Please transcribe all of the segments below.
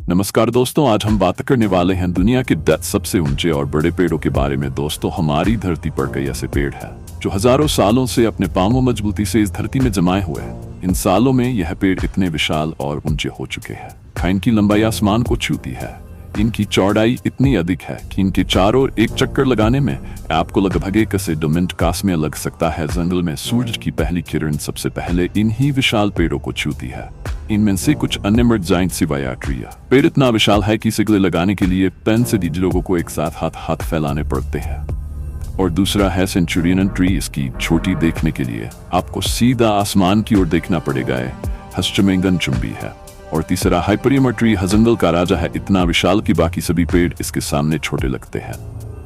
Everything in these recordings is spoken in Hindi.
नमस्कार दोस्तों, आज हम बात करने वाले हैं दुनिया के 10 सबसे ऊंचे और बड़े पेड़ों के बारे में। दोस्तों, हमारी धरती पर कई ऐसे पेड़ हैं जो हजारों सालों से अपने पांवों मजबूती से इस धरती में जमाए हुए हैं। इन सालों में यह पेड़ इतने विशाल और ऊंचे हो चुके हैं, इनकी लंबाई आसमान को छूती है। इनकी चौड़ाई इतनी अधिक है कि इनके चारों ओर एक चक्कर लगाने में आपको लगभग 1 से 2 मिनट का समय लग सकता है। जंगल में सूरज की पहली किरण सबसे पहले इन्हीं विशाल पेड़ों को छूती है। इनमें से कुछ अन्य मर्द जाइंट सिवाय ट्रिया। पेड़ इतना विशाल है कि इसे गले लगाने के लिए 10 से 20 लोगों को एक साथ हाथ फैलाने पड़ते हैं। और दूसरा है सेंचुरियन ट्री। इसकी छोटी देखने के लिए आपको सीधा आसमान की ओर देखना पड़ेगा। हस्टमेंगन चुंबी है। और तीसरा हाइपरियम ट्री जंगल का राजा है, इतना विशाल कि बाकी सभी पेड़ इसके सामने छोटे लगते हैं।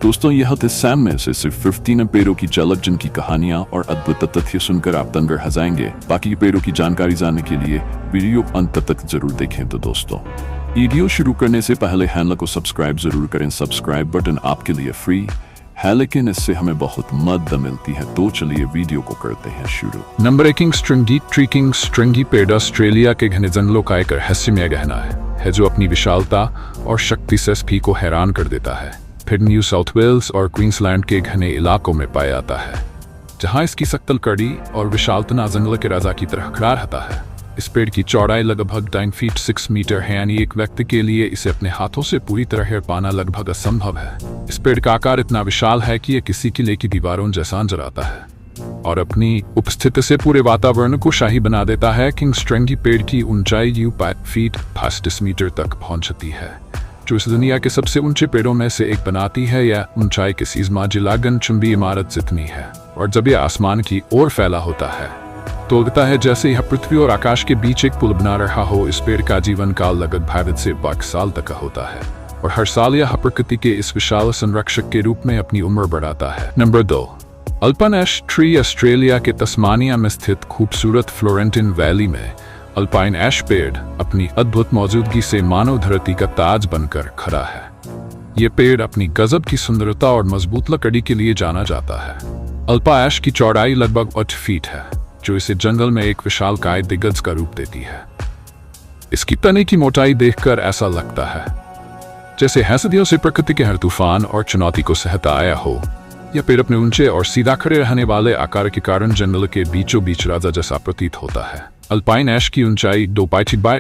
दोस्तों, यह थे सैम में से सिर्फ 15 पेड़ों की झलक, जिनकी कहानियां और अद्भुत तथ्य सुनकर आप दंग रह जाएंगे। बाकी पेड़ों की जानकारी जानने के लिए वीडियो अंत तक जरूर देखें। तो दोस्तों, वीडियो शुरू करने से पहले चैनल को सब्सक्राइब जरूर करें। सब्सक्राइब बटन आपके लिए फ्री है, लेकिन इससे हमें बहुत मदद मिलती है। तो चलिए वीडियो को करते हैं शुरू। Number 1 king स्ट्रिंगी tree. किंग स्ट्रिंगी पेड़ ऑस्ट्रेलिया के घने जंगलों का एक रहस्यमय गहना है जो अपनी विशालता और शक्ति से सभी को हैरान कर देता है। फिर न्यू साउथ वेल्स और क्वींसलैंड के घने इलाकों में पाया जाता है, जहां इसकी शक्ल कड़ी और विशालता जंगल के राजा की तरह खड़ा रहता है। इस पेड़ की चौड़ाई लगभग 9 फीट 6 मीटर है, यानी एक व्यक्ति के लिए इसे अपने हाथों से पूरी तरह हेर पाना लगभग असंभव है। इस पेड़ का आकार इतना विशाल है कि यह किसी किले की दीवारों जैसा नजर आता है और अपनी उपस्थिति से पूरे वातावरण को शाही बना देता है। किंग स्ट्रिंगी पेड़ की ऊंचाई 5 फीट 5 मीटर तक पहुंचती है, जो इस दुनिया के सबसे ऊंचे पेड़ों में से एक बनाती है। यह ऊंचाई किसी माजिलागन चुंबी इमारत जितनी है, और जब यह आसमान की ओर फैला होता है तो लगता है जैसे यह पृथ्वी और आकाश के बीच एक पुल बना रहा हो। इस पेड़ का जीवन काल लगभग 5 से 12 साल तक का होता है, और हर साल यह प्रकृति के इस विशाल संरक्षक के रूप में अपनी उम्र बढ़ाता है। नंबर 2 अल्पाइन ऐश ट्री। ऑस्ट्रेलिया के तस्मानिया में स्थित खूबसूरत फ्लोरेंटाइन वैली में अल्पाइन ऐश पेड़ अपनी अद्भुत मौजूदगी से मानव धरती का ताज बनकर खड़ा है। ये पेड़ अपनी गजब की सुंदरता और मजबूत लकड़ी के लिए जाना जाता है। अल्पा ऐश की चौड़ाई लगभग 8 फीट है, जो इसे जंगल में एक विशालकाय दिग्गज का रूप देती है। इसकी तने की मोटाई देखकर ऐसा लगता है जैसे सदियों से प्रकृति के हर तूफान और चुनौती को सहता आया हो। यह पेड़ अपने ऊंचे और सीधा खड़े रहने वाले आकार के कारण जंगल के बीचों बीच राजा जैसा प्रतीत होता है। अल्पाइन ऐश की ऊंचाई 2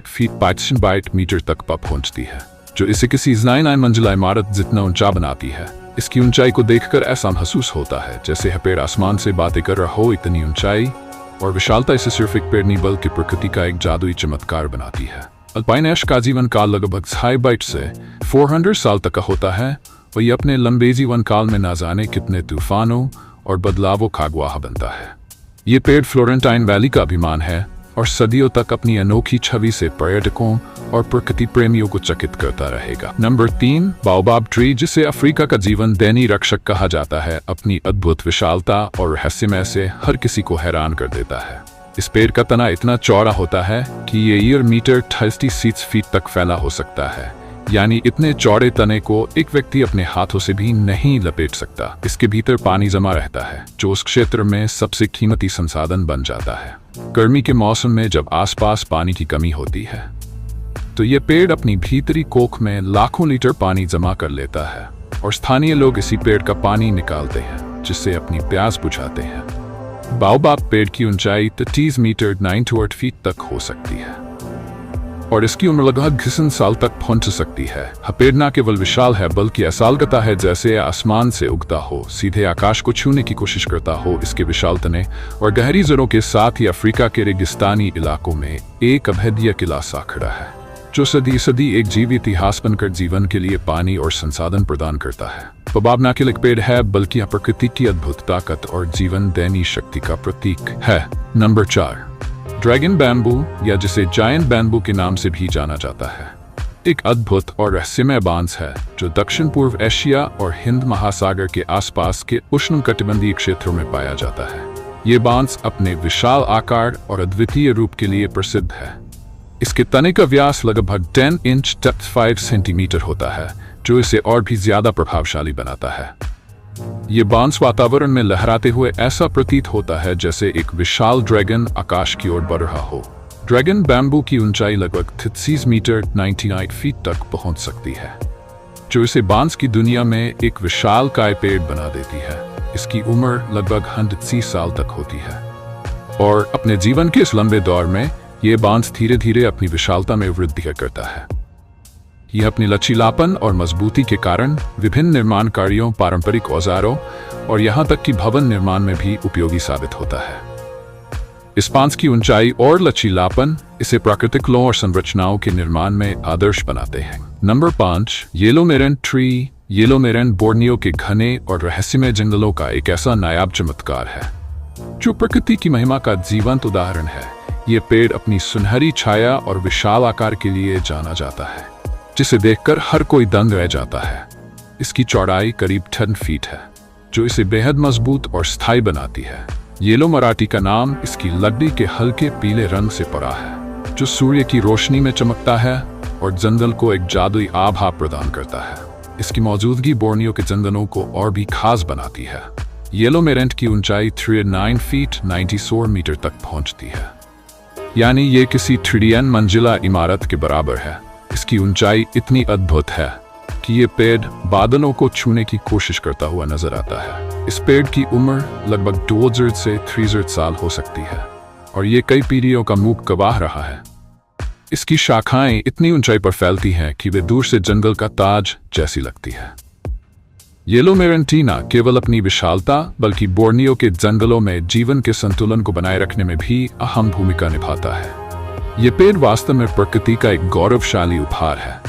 फीट 5 मीटर तक पहुंचती है, जो इसे किसी 9 मंजिला इमारत जितना ऊंचा बनाती है। इसकी ऊंचाई को देखकर ऐसा महसूस होता है जैसे यह पेड़ आसमान से बातें कर रहा हो। इतनी ऊंचाई और विशालता इसे सिर्फ एक पेड़ नहीं बल्कि प्रकृति का एक जादुई चमत्कार बनाती है। अल्पाइन ऐश का जीवन काल लगभग 600 से 400 साल तक का होता है, और यह अपने लंबे जीवन काल में ना जाने कितने तूफानों और बदलावों का गवाह बनता है। ये पेड़ फ्लोरेंटाइन वैली का अभिमान है और सदियों तक अपनी अनोखी छवि से पर्यटकों और प्रकृति प्रेमियों को चकित करता रहेगा। नंबर 3 बाओबाब ट्री, जिसे अफ्रीका का जीवन दैनी रक्षक कहा जाता है, अपनी अद्भुत विशालता और रहस्यमय से हर किसी को हैरान कर देता है। इस पेड़ का तना इतना चौड़ा होता है कि ये मीटर 36 फीट तक फैला हो सकता है, यानी इतने चौड़े तने को एक व्यक्ति अपने हाथों से भी नहीं लपेट सकता। इसके भीतर पानी जमा रहता है, जो उस क्षेत्र में सबसे कीमती संसाधन बन जाता है। गर्मी के मौसम में जब आसपास पानी की कमी होती है तो ये पेड़ अपनी भीतरी कोख में लाखों लीटर पानी जमा कर लेता है, और स्थानीय लोग इसी पेड़ का पानी निकालते हैं, जिससे अपनी प्यास बुझाते हैं। बाओबाब पेड़ की ऊंचाई 30 मीटर 9 to 8 फीट तक हो सकती है, और इसकी उम्र लगभग 20 साल तक पहुंच सकती है। पेड़ न केवल विशाल है बल्कि ऐसा लगता है जैसे आसमान से उगता हो, सीधे आकाश को छूने की कोशिश करता हो। इसके विशाल तने और गहरी जड़ों के साथ ही अफ्रीका के रेगिस्तानी इलाकों में एक अभेद्य किला सा खड़ा है, जो सदी एक जीव इतिहास बनकर जीवन के लिए पानी और संसाधन प्रदान करता है। बाओबाब न केवल एक पेड़ है बल्कि यह प्रकृति की अद्भुत ताकत और जीवन दैनी शक्ति का प्रतीक है। नंबर 4 ड्रैगन बैम्बू, या जिसे जायंट बैम्बू के नाम से भी जाना जाता है, एक अद्भुत और रहस्यमय बांस है जो दक्षिण पूर्व एशिया और हिंद महासागर के आसपास के उष्णकटिबंधीय क्षेत्रों में पाया जाता है। ये बांस अपने विशाल आकार और अद्वितीय रूप के लिए प्रसिद्ध है। इसके तने का व्यास लगभग 10 इंच 5 सेंटीमीटर होता है, जो इसे और भी ज्यादा प्रभावशाली बनाता है। ये बांस वातावरण में लहराते हुए ऐसा प्रतीत होता है जैसे एक विशाल ड्रैगन आकाश की ओर बढ़ रहा हो। ड्रैगन बैम्बू की ऊंचाई लगभग 33 मीटर 99 फीट तक पहुंच सकती है, जो इसे बांस की दुनिया में एक विशालकाय पेड़ बना देती है। इसकी उम्र लगभग 130 साल तक होती है और अपने जीवन के इस लंबे दौर में ये बांस धीरे धीरे अपनी विशालता में वृद्धि करता है। यह अपनी लचीलापन और मजबूती के कारण विभिन्न निर्माण कार्यों, पारंपरिक औजारों और यहाँ तक कि भवन निर्माण में भी उपयोगी साबित होता है। इस बांस की ऊंचाई और लचीलापन इसे प्राकृतिक लौ और संरचनाओं के निर्माण में आदर्श बनाते हैं। नंबर 5, येलो मेरन ट्री। येलो मेरन बोर्नियो के घने और रहस्यमय जंगलों का एक ऐसा नायाब चमत्कार है जो प्रकृति की महिमा का जीवंत उदाहरण है। ये पेड़ अपनी सुनहरी छाया और विशाल आकार के लिए जाना जाता है, जिसे देखकर हर कोई दंग रह जाता है। इसकी चौड़ाई करीब 10 फीट है, जो इसे बेहद मजबूत और स्थायी बनाती है। येलो मराठी का नाम इसकी लकड़ी के हल्के पीले रंग से पड़ा है, जो सूर्य की रोशनी में चमकता है और जंगल को एक जादुई आभा प्रदान करता है। इसकी मौजूदगी बोर्नियो के जंगलों को और भी खास बनाती है। येलो मेरेंट की ऊंचाई 39 फीट 94 मीटर तक पहुंचती है, यानी ये किसी 3 मंजिला इमारत के बराबर है। इसकी ऊंचाई इतनी अद्भुत है कि ये पेड़ बादलों को छूने की कोशिश करता हुआ नजर आता है। इस पेड़ की उम्र लगभग 200 से 300 साल हो सकती है और ये कई पीढ़ियों का मूक गवाह रहा है। इसकी शाखाएं इतनी ऊंचाई पर फैलती हैं कि वे दूर से जंगल का ताज जैसी लगती है। येलो मेरेंटी न केवल अपनी विशालता बल्कि बोर्नियो के जंगलों में जीवन के संतुलन को बनाए रखने में भी अहम भूमिका निभाता है। ये पेड़ वास्तव में प्रकृति का एक गौरवशाली उपहार है।